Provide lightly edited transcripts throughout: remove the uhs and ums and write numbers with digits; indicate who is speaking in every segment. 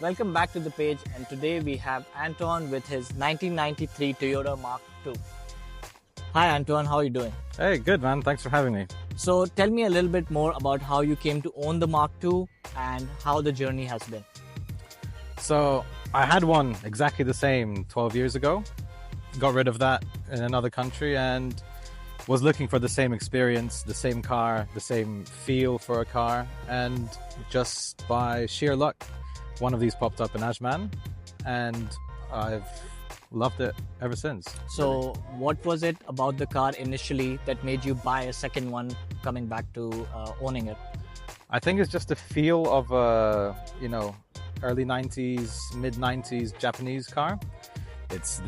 Speaker 1: Welcome back to the page, and today we have Anton with his 1993 Toyota Mark II. Hi Anton, how are you doing?
Speaker 2: Hey, good man. Thanks for having me.
Speaker 1: So tell me a little bit more about how you came to own the Mark II and how the journey has been.
Speaker 2: So I had one exactly the same 12 years ago. Got rid of that in another country and was looking for the same experience, the same car, the same feel for a car. And just by sheer luck, one of these popped up in Ajman and I've loved it ever since.
Speaker 1: So what was it about the car initially that made you buy a second one coming back to owning it?
Speaker 2: I think it's just the feel of a, early 90s, mid 90s Japanese car. It's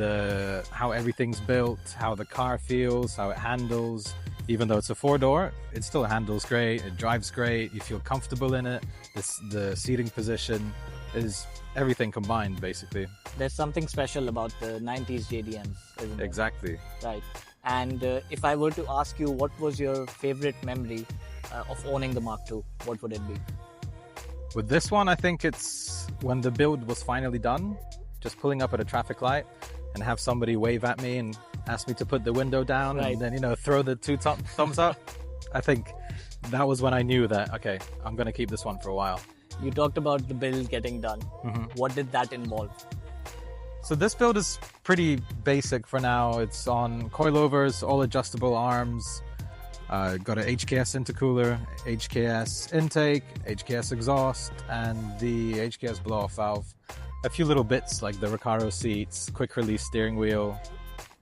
Speaker 2: how everything's built, how the car feels, how it handles. Even though it's a four-door, it still handles great, it drives great, you feel comfortable in it. The seating position is everything combined, basically.
Speaker 1: There's something special about the 90s JDMs, isn't it?
Speaker 2: Exactly.
Speaker 1: Right. And if I were to ask you what was your favorite memory of owning the Mark II, what would it be?
Speaker 2: With this one, I think it's when the build was finally done, just pulling up at a traffic light and have somebody wave at me and ask me to put the window down,
Speaker 1: right.
Speaker 2: And then, throw the two thumbs up. I think that was when I knew that, okay, I'm going to keep this one for a while.
Speaker 1: You talked about the build getting done.
Speaker 2: Mm-hmm.
Speaker 1: What did that involve?
Speaker 2: So this build is pretty basic for now. It's on coilovers, all adjustable arms, got an HKS intercooler, HKS intake, HKS exhaust, and the HKS blow-off valve. A few little bits like the Recaro seats, quick release steering wheel,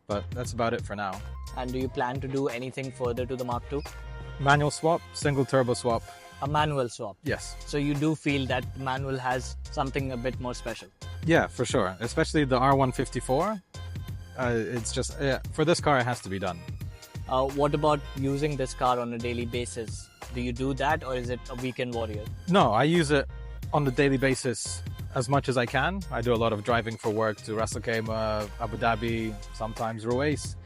Speaker 2: but that's about it for now.
Speaker 1: And do you plan to do anything further to the Mark II?
Speaker 2: Manual swap, single turbo swap.
Speaker 1: A manual swap?
Speaker 2: Yes.
Speaker 1: So you do feel that manual has something a bit more special?
Speaker 2: Yeah, for sure. Especially the R154. It's just, for this car, it has to be done.
Speaker 1: What about using this car on a daily basis? Do you do that, or is it a weekend warrior?
Speaker 2: No, I use it on the daily basis as much as I can. I do a lot of driving for work to Ras Al Khaimah, Abu Dhabi, sometimes Ruwais.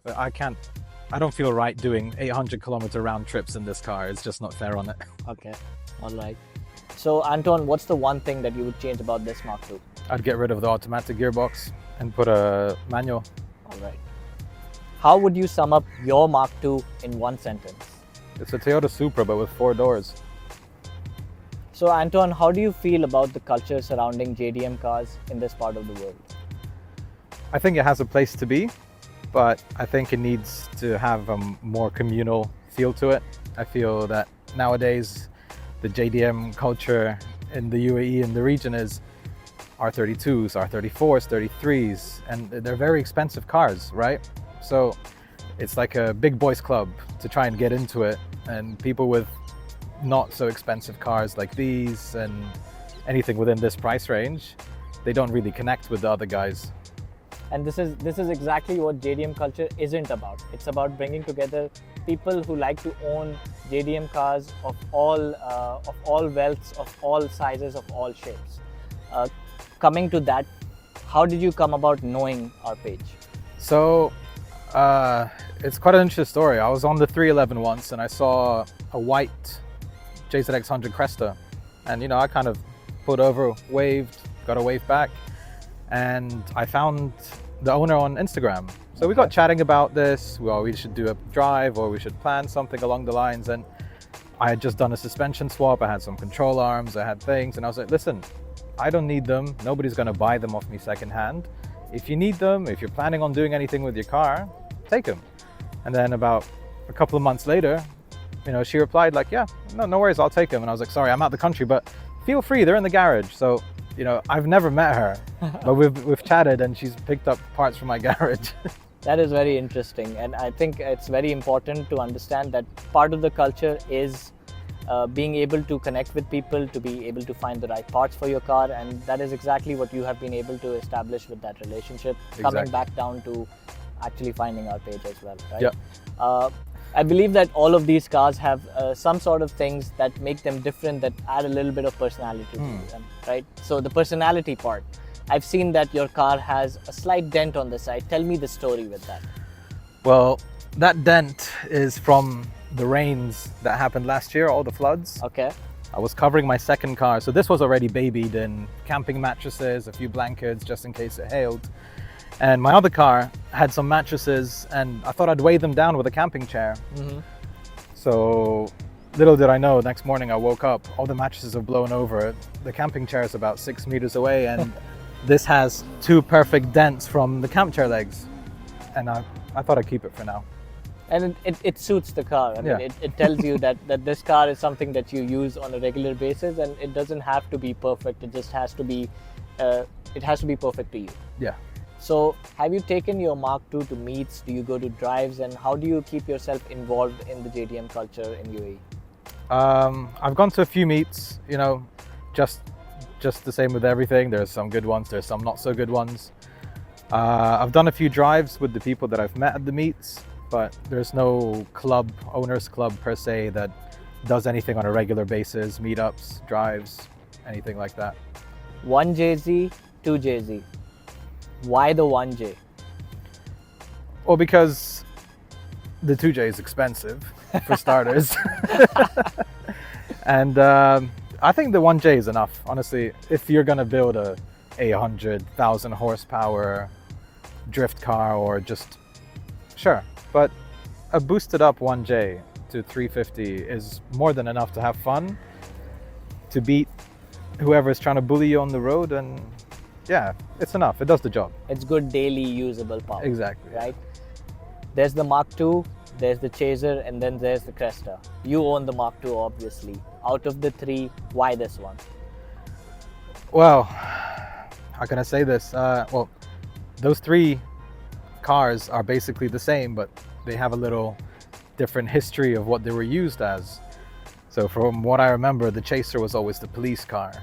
Speaker 2: But I don't feel right doing 800-kilometer round trips in this car. It's just not fair on it.
Speaker 1: Okay, all right. So Anton, what's the one thing that you would change about this Mark II?
Speaker 2: I'd get rid of the automatic gearbox and put a manual.
Speaker 1: All right. How would you sum up your Mark II in one sentence?
Speaker 2: It's a Toyota Supra, but with 4 doors.
Speaker 1: So Anton, how do you feel about the culture surrounding JDM cars in this part of the world?
Speaker 2: I think it has a place to be, but I think it needs to have a more communal feel to it. I feel that nowadays the JDM culture in the UAE and the region is R32s, R34s, 33s, and they're very expensive cars, right? So it's like a big boys club to try and get into it, and people with not so expensive cars like these and anything within this price range, they don't really connect with the other guys.
Speaker 1: And this is exactly what JDM culture isn't about. It's about bringing together people who like to own JDM cars of all wealths, of all sizes, of all shapes. Coming to that, how did you come about knowing our page?
Speaker 2: So it's quite an interesting story. I was on the 311 once and I saw a white JZX100 Cresta, and I kind of pulled over, waved, got a wave back, and I found the owner on Instagram. So we got chatting about this. Well, we should do a drive or we should plan something along the lines, and I had just done a suspension swap. I had some control arms, I had things, and I was like, listen, I don't need them. Nobody's going to buy them off me secondhand. If you need them, if you're planning on doing anything with your car, take them. And then about a couple of months later, she replied like, yeah, no worries, I'll take them. And I was like, sorry, I'm out the country, but feel free, they're in the garage. So, I've never met her, but we've chatted and she's picked up parts from my garage.
Speaker 1: That is very interesting. And I think it's very important to understand that part of the culture is being able to connect with people, to be able to find the right parts for your car. And that is exactly what you have been able to establish with that relationship, coming back down to actually finding our page as well, right?
Speaker 2: Yeah.
Speaker 1: I believe that all of these cars have some sort of things that make them different, that add a little bit of personality to them, right? So the personality part, I've seen that your car has a slight dent on the side. Tell me the story with that.
Speaker 2: Well, that dent is from the rains that happened last year, all the floods.
Speaker 1: Okay.
Speaker 2: I was covering my second car. So this was already babied in camping mattresses, a few blankets just in case it hailed. And my other car had some mattresses, and I thought I'd weigh them down with a camping chair. So little did I know, next morning I woke up, all the mattresses are blown over. The camping chair is about 6 meters away, and this has 2 perfect dents from the camp chair legs. And I thought I'd keep it for now.
Speaker 1: And it suits the car. I mean,
Speaker 2: Yeah.
Speaker 1: it tells you that this car is something that you use on a regular basis, and it doesn't have to be perfect. It just has to be, it has to be perfect to you.
Speaker 2: Yeah.
Speaker 1: So have you taken your Mark II to meets? Do you go to drives? And how do you keep yourself involved in the JDM culture in UAE?
Speaker 2: I've gone to a few meets, you know, just the same with everything. There's some good ones, there's some not so good ones. I've done a few drives with the people that I've met at the meets, but there's no club, owners club per se, that does anything on a regular basis, meetups, drives, anything like that.
Speaker 1: 1JZ, 2JZ. Why the 1J?
Speaker 2: Well, because the 2J is expensive, for starters. And I think the 1J is enough, honestly. If you're going to build a 100,000 horsepower drift car, or just, sure. But a boosted up 1J to 350 is more than enough to have fun, to beat whoever is trying to bully you on the road, and yeah, it's enough. It does the job.
Speaker 1: It's good daily usable power.
Speaker 2: Exactly.
Speaker 1: Right? There's the Mark II, there's the Chaser, and then there's the Cresta. You own the Mark II, obviously. Out of the 3, why this one?
Speaker 2: Well, how can I say this? Well, those 3 cars are basically the same, but they have a little different history of what they were used as. So from what I remember, the Chaser was always the police car.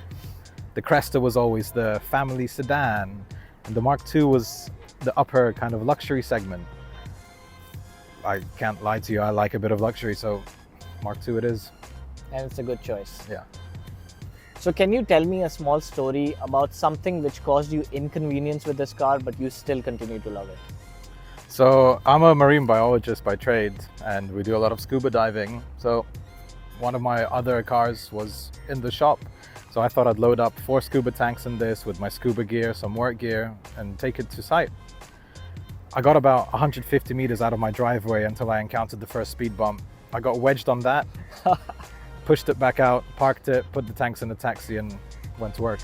Speaker 2: The Cresta was always the family sedan. And the Mark II was the upper kind of luxury segment. I can't lie to you, I like a bit of luxury, so Mark II it is.
Speaker 1: And it's a good choice.
Speaker 2: Yeah.
Speaker 1: So can you tell me a small story about something which caused you inconvenience with this car, but you still continue to love it?
Speaker 2: So I'm a marine biologist by trade, and we do a lot of scuba diving. So one of my other cars was in the shop. So I thought I'd load up 4 scuba tanks in this with my scuba gear, some work gear, and take it to site. I got about 150 meters out of my driveway until I encountered the first speed bump. I got wedged on that, pushed it back out, parked it, put the tanks in the taxi, and went to work.